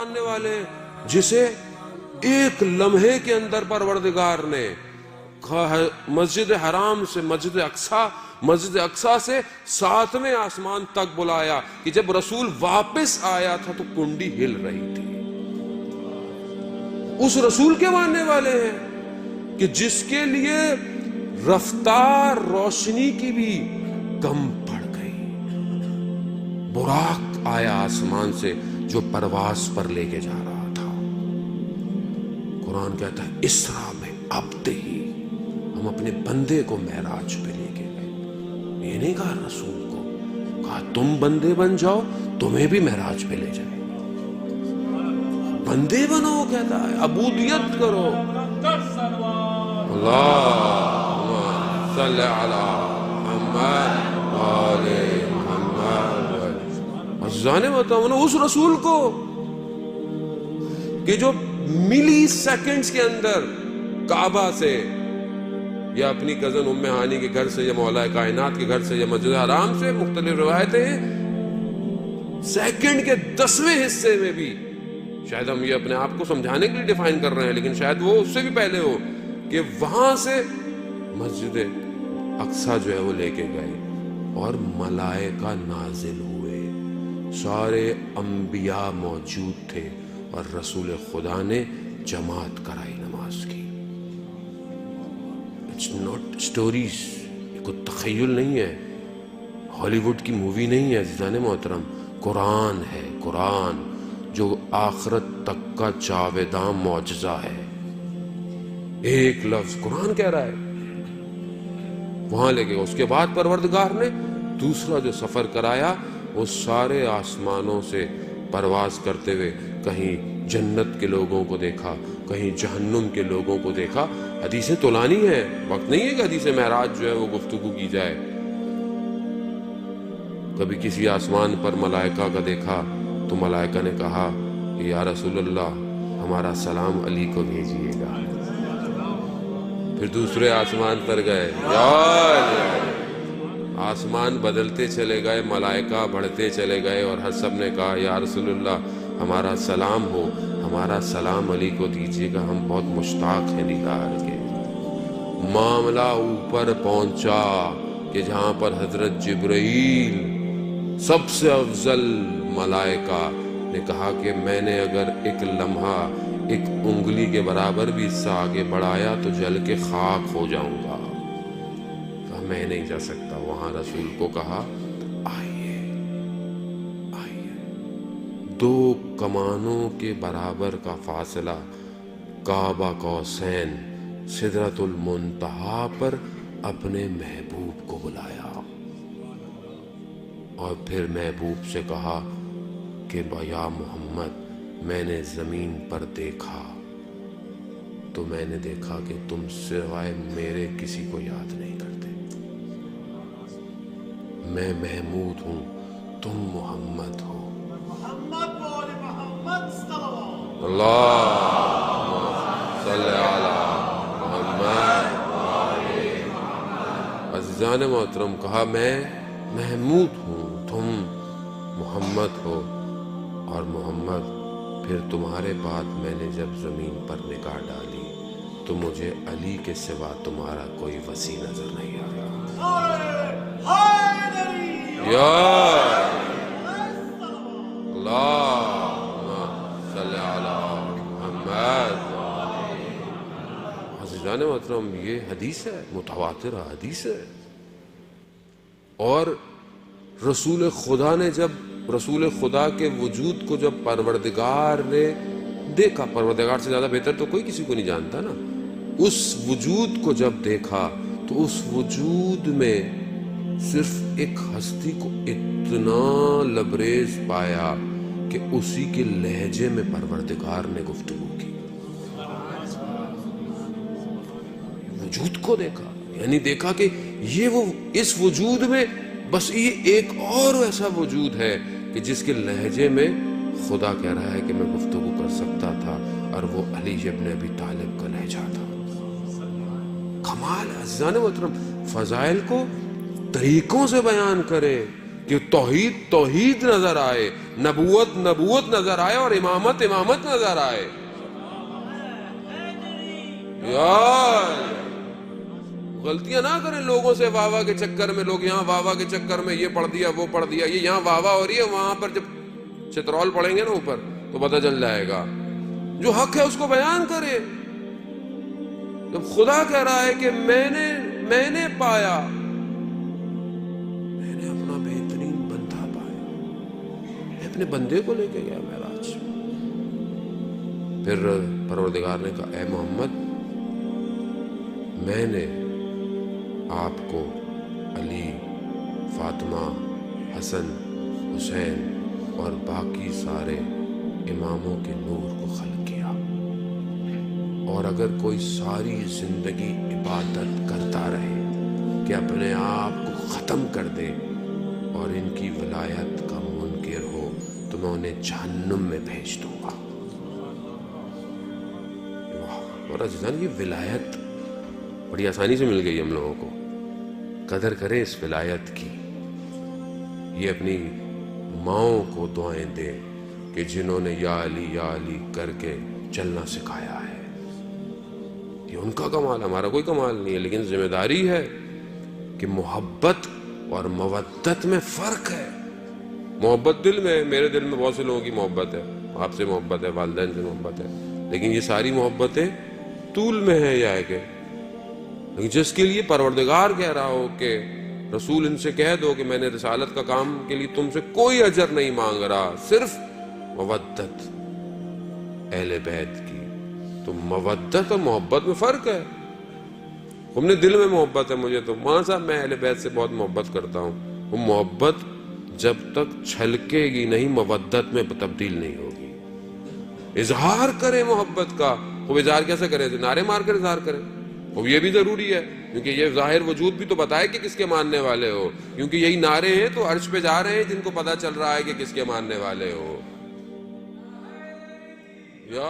ماننے والے جسے ایک لمحے کے اندر پروردگار نے مسجد حرام سے مسجد اقصی سے 7ویں آسمان تک بلایا کہ جب رسول واپس آیا تھا تو کنڈی ہل رہی تھی. اس رسول کے ماننے والے ہیں کہ جس کے لیے رفتار روشنی کی بھی کم پڑ گئی. براق آیا آسمان سے جو پرواز پر لے کے جا رہا تھا. قرآن کہتا ہے اسرا میں اب ہی ہم اپنے بندے کو معراج پہ لے کے گئے. یہ نہیں کہا رسول کو، کہا تم بندے بن جاؤ، تمہیں بھی معراج پہ لے جائے. بندے بنو کہتا ہے، عبودیت کرو. اللہم صلی علی محمد وآل محمد. عزیزان محترم، اس رسول کو کہ جو ملی سیکنڈز کے اندر کعبہ سے یا اپنی کزن ام ہانی کے گھر سے یا مولا کائنات کے گھر سے یا مسجد حرام سے، مختلف روایتیں ہیں، سیکنڈ کے 10ویں حصے میں بھی، شاید ہم یہ اپنے آپ کو سمجھانے کے لیے ڈیفائن کر رہے ہیں لیکن شاید وہ اس سے بھی پہلے ہو، کہ وہاں سے مسجد اقصی جو ہے وہ لے کے گئے اور ملائکہ نازل ہوئے. سارے انبیاء موجود تھے اور رسول خدا نے جماعت کرائی نماز کی. اٹس ناٹ اسٹوریز، یہ کوئی تخیل نہیں ہے، ہالی ووڈ کی مووی نہیں ہے عزیزان محترم. قرآن ہے، قرآن جو آخرت تک کا جاوداں معجزہ ہے. ایک لفظ قرآن کہہ رہا ہے، وہاں لے کے اس کے بعد پروردگار نے دوسرا جو سفر کرایا وہ سارے آسمانوں سے پرواز کرتے ہوئے کہیں جنت کے لوگوں کو دیکھا، کہیں جہنم کے لوگوں کو دیکھا. حدیثیں طولانی ہیں، وقت نہیں ہے کہ حدیث معراج جو ہے وہ گفتگو کی جائے. کبھی کسی آسمان پر ملائکہ کا دیکھا تو ملائکہ نے کہا کہ یا رسول اللہ ہمارا سلام علی کو بھیجیے گا. پھر دوسرے آسمان پر گئے، آسمان بدلتے چلے گئے، ملائکہ بڑھتے چلے گئے اور ہر سب نے کہا یا رسول اللہ ہمارا سلام ہو، ہمارا سلام علی کو دیجیے گا، ہم بہت مشتاق ہیں دیدار کے. معاملہ اوپر پہنچا کہ جہاں پر حضرت جبرائیل سب سے افضل ملائکہ نے کہا کہ میں نے اگر ایک لمحہ ایک انگلی کے برابر بھی حصہ آگے بڑھایا تو جل کے خاک ہو جاؤں گا. کہا میں نہیں جا سکتا. وہاں رسول کو کہا آئیے آئیے. 2 کمانوں کے برابر کا فاصلہ، کعبہ قوسین، سدرۃ المنتہا پر اپنے محبوب کو بلایا اور پھر محبوب سے کہا کہ یا محمد میں نے زمین پر دیکھا تو میں نے دیکھا کہ تم سوائے میرے کسی کو یاد نہیں کرتے. میں محمود ہوں، تم محمد ہو. اللہم صلی علی محمد. عزیزان محترم، کہا میں محمود ہوں، تم محمد ہو. اور محمد پھر تمہارے بعد میں نے جب زمین پر نگاہ ڈالی تو مجھے علی کے سوا تمہارا کوئی وسیع نظر نہیں آیا. یا اللہم صلی علی محمد. عزیزان محترم، یہ حدیث ہے، متواتر حدیث ہے. اور رسول خدا نے جب رسول خدا کے وجود کو جب پروردگار نے دیکھا، پروردگار سے زیادہ بہتر تو کوئی کسی کو نہیں جانتا نا، اس وجود کو جب دیکھا تو اس وجود میں صرف ایک ہستی کو اتنا لبریز پایا کہ اسی کے لہجے میں پروردگار نے گفتگو کی. وجود کو دیکھا، یعنی دیکھا کہ یہ وہ اس وجود میں بس یہ ایک اور ایسا وجود ہے کہ جس کے لہجے میں خدا کہہ رہا ہے کہ میں گفتگو کر سکتا تھا، اور وہ علی ابن ابی طالب کا لہجہ تھا. کمال. عزیزان محترم، فضائل کو طریقوں سے بیان کرے کہ توحید توحید نظر آئے، نبوت نبوت نظر آئے، اور امامت امامت نظر آئے. یار غلطیاں نہ کریں لوگوں سے واہ واہ کے چکر میں. لوگ یہاں واہ واہ کے چکر میں یہ پڑھ دیا وہ پڑھ دیا، یہ یہاں واہ واہ ہو رہی ہے، وہاں پر جب چترول پڑھیں گے نا اوپر تو پتہ چل جائے گا. جو حق ہے اس کو بیان کرے. جب خدا کہہ رہا ہے کہ میں نے پایا، میں نے اپنا بہترین بندہ پایا، میں اپنے بندے کو لے کے گیا معراج. پھر پروردگار نے کہا اے محمد، میں نے آپ کو علی، فاطمہ، حسن، حسین اور باقی سارے اماموں کے نور کو خلق کیا، اور اگر کوئی ساری زندگی عبادت کرتا رہے کہ اپنے آپ کو ختم کر دے اور ان کی ولایت کا منکر ہو تو میں انہیں جہنم میں بھیج دوں گا. اور عزیزان یہ ولایت بڑی آسانی سے مل گئی ہم لوگوں کو. قدر کریں اس ولایت کی. یہ اپنی ماؤں کو دعائیں دیں کہ جنہوں نے یا علی کر کے چلنا سکھایا ہے. یہ ان کا کمال، ہمارا کوئی کمال نہیں ہے. لیکن ذمہ داری ہے کہ محبت اور مودت میں فرق ہے. محبت دل میں، میرے دل میں بہت سے لوگوں کی محبت ہے، آپ سے محبت ہے، والدین سے محبت ہے، لیکن یہ ساری محبتیں طول میں ہے یا ہے کہ لیکن جس کے لیے پروردگار کہہ رہا ہو کہ رسول ان سے کہہ دو کہ میں نے رسالت کا کام کے لیے تم سے کوئی اجر نہیں مانگ رہا، صرف مودت اہل بیت کی. تو مودت اور محبت میں فرق ہے. تم نے دل میں محبت ہے مجھے، تو ماں صاحب میں اہل بیت سے بہت محبت کرتا ہوں. وہ محبت جب تک چھلکے گی نہیں مودت میں تبدیل نہیں ہوگی. اظہار کرے محبت کا. وہ اظہار کیسے کرے؟ نعرے مار کر اظہار کرے. اور یہ بھی ضروری ہے کیونکہ یہ ظاہر وجود بھی تو بتائے کہ کس کے ماننے والے ہو. کیونکہ یہی نعرے ہیں تو عرش پہ جا رہے ہیں جن کو پتا چل رہا ہے کہ کس کے ماننے والے ہو. یا